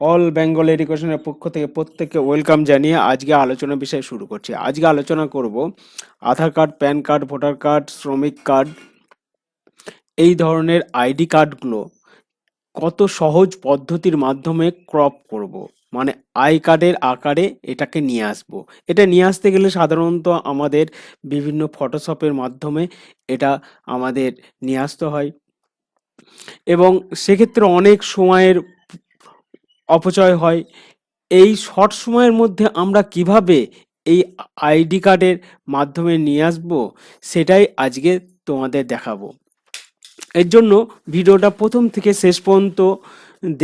All Bengal এডুকেশনের পক্ষ থেকে প্রত্যেককে ওয়েলকাম জানিয়ে আজকে আলোচনা বিষয় শুরু করছি। আজকে আলোচনা করব Aadhaar card, PAN card, voter card, শ্রমিক কার্ড, এই ধরনের আইডি কার্ডগুলো কত সহজ পদ্ধতির মাধ্যমে ক্রপ করব, মানে আই কার্ডের আকারে এটাকে নিয়ে আসব। এটা নিয়ে আসতে গেলে সাধারণত আমাদের বিভিন্ন ফটোশপের মাধ্যমে এটা আমাদের নিয়ে আসতে হয় এবং সেক্ষেত্রে অনেক সময়ের অপচয় হয়। এই শর্ট সময়ের মধ্যে আমরা কিভাবে এই আইডি কার্ডের মাধ্যমে নিয়ে আসবো সেটাই আজকে তোমাদের দেখাবো। এর জন্য ভিডিওটা প্রথম থেকে শেষ পর্যন্ত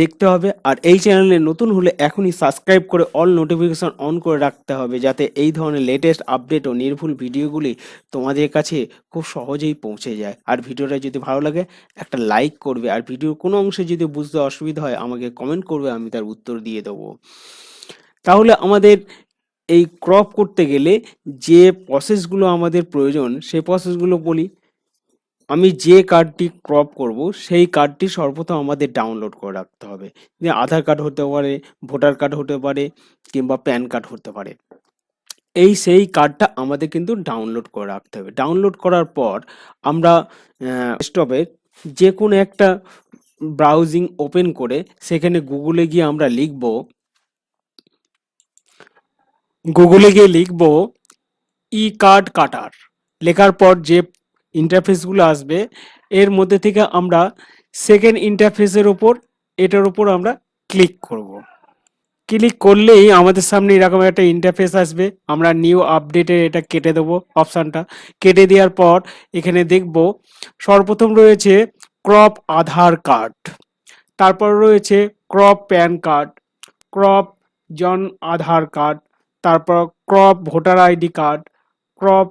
দেখতে হবে, আর এই চ্যানেলে নতুন হলে এখনই সাবস্ক্রাইব করে অল নোটিফিকেশন অন করে রাখতে হবে, যাতে এই ধরনের লেটেস্ট আপডেট ও নির্ভুল ভিডিওগুলি তোমাদের কাছে খুব সহজেই পৌঁছে যায়। আর ভিডিওটা যদি ভালো লাগে একটা লাইক করবে, আর ভিডিওর কোনো অংশে যদি বুঝতে অসুবিধা হয় আমাকে কমেন্ট করবে, আমি তার উত্তর দিয়ে দেবো। তাহলে আমাদের এই ক্রপ করতে গেলে যে প্রসেসগুলো আমাদের প্রয়োজন সেই প্রসেসগুলো বলি। আমি যে কার্ডটি ক্রপ করব সেই কার্ডটি সর্বপ্রথম আমাদের ডাউনলোড করে রাখতে হবে। যে আধার কার্ড হতে পারে, ভোটার কার্ড হতে পারে, কিংবা প্যান কার্ড হতে পারে। এই সেই কার্ডটা আমাদের কিন্তু ডাউনলোড করে রাখতে হবে। ডাউনলোড করার পর আমরা ডেস্কটপে যে কোনো একটা ব্রাউজিং ওপেন করে সেখানে গুগলে গিয়ে লিখব ই কার্ড কাটার। লেখার পর যে ইন্টারফেসগুলো আসবে এর মধ্যে থেকে আমরা সেকেন্ড ইন্টারফেসের ওপর এটার উপর আমরা ক্লিক করব। ক্লিক করলেই আমাদের সামনে এরকম একটা ইন্টারফেস আসবে। আমরা নিউ আপডেটে এটা কেটে দেবো, অপশানটা কেটে দেওয়ার পর এখানে দেখব সর্বপ্রথম রয়েছে ক্রপ আধার কার্ড, তারপর রয়েছে crop PAN card, crop Jan Aadhaar card, তারপর crop voter ID card, crop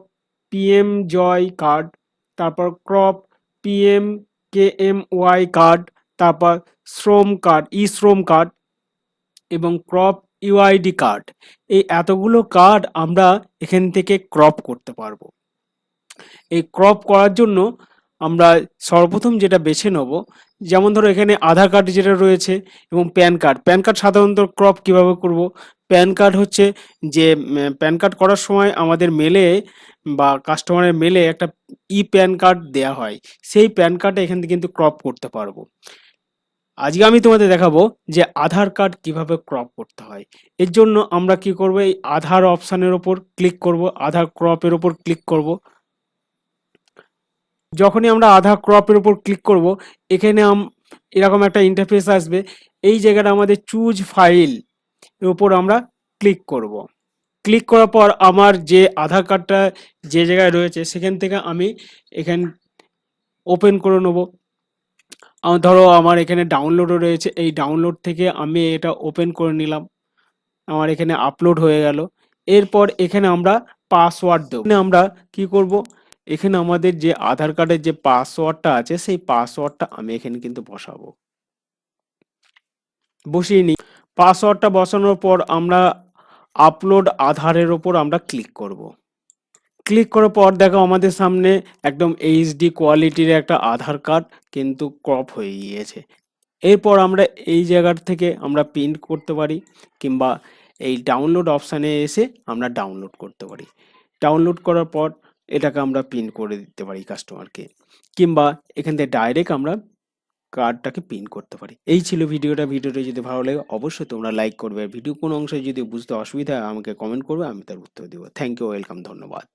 PM Jay card, তারপর ক্রপ পিএম কেএমওয়াই কার্ড, তারপর শ্রম কার্ড, ই শ্রম কার্ড এবং ক্রপ ইউআইডি কার্ড। এই এতগুলো কার্ড আমরা এখান থেকে ক্রপ করতে পারবো। এই ক্রপ করার জন্য আমরা সর্বপ্রথম যেটা বেছে নেব, যেমন ধরো এখানে আধার কার্ড যেটা রয়েছে এবং প্যান কার্ড। প্যান কার্ড সাধারণত ক্রপ কিভাবে করব, প্যান কার্ড হচ্ছে যে প্যান কার্ড করার সময় আমাদের মেলে বা কাস্টমারের মেলে একটা ই প্যান কার্ড দেয়া হয়, সেই প্যান কার্ডটা এখান থেকে কিন্তু ক্রপ করতে পারবো। আজকে আমি তোমাদের দেখাবো যে আধার কার্ড কিভাবে ক্রপ করতে হয়। এর জন্য আমরা কি করব, এই আধার অপশানের ওপর ক্লিক করব, আধার ক্রপের ওপর ক্লিক করব। যখনই আমরা আধার ক্রপের উপর ক্লিক করব এখানে এরকম একটা ইন্টারফেস আসবে। এই জায়গাটা আমাদের চুজ ফাইল এর উপর আমরা ক্লিক করব। ক্লিক করার পর আমার যে আধার কার্ডটা যে জায়গায় রয়েছে সেখান থেকে আমি এখানে ওপেন করে নেব। ধরো আমার এখানে ডাউনলোডও রয়েছে, এই ডাউনলোড থেকে আমি এটা ওপেন করে নিলাম, আমার এখানে আপলোড হয়ে গেল। এরপর এখানে আমরা পাসওয়ার্ড দেব। এখানে আমরা কি করব, এখানে আমাদের যে আধার কার্ডের যে পাসওয়ার্ডটা আছে সেই পাসওয়ার্ডটা আমি এখানে কিন্তু বসিয়ে নিই। পাসওয়ার্ডটা বসানোর পর আমরা আপলোড আধারের ওপর আমরা ক্লিক করব। ক্লিক করার পর দেখো আমাদের সামনে একদম এইচডি কোয়ালিটির একটা আধার কার্ড কিন্তু ক্রপ হয়ে গিয়েছে। এরপর আমরা এই জায়গার থেকে আমরা প্রিন্ট করতে পারি, কিংবা এই ডাউনলোড অপশানে এসে আমরা ডাউনলোড করতে পারি। ডাউনলোড করার পর এটাকে আমরা প্রিন্ট করে দিতে পারি কাস্টমারকে, কিংবা এখান থেকে ডাইরেক্ট আমরা কার্ডটাকে প্রিন্ট করতে পারি। এই ছিল ভিডিওটা। ভিডিওটা যদি ভালো লাগে অবশ্যই তোমরা লাইক করবে। ভিডিও কোনো অংশে যদি বুঝতে অসুবিধা হয় আমাকে কমেন্ট করবে, আমি তার উত্তর দেবো। থ্যাংক ইউ, ওয়েলকাম, ধন্যবাদ।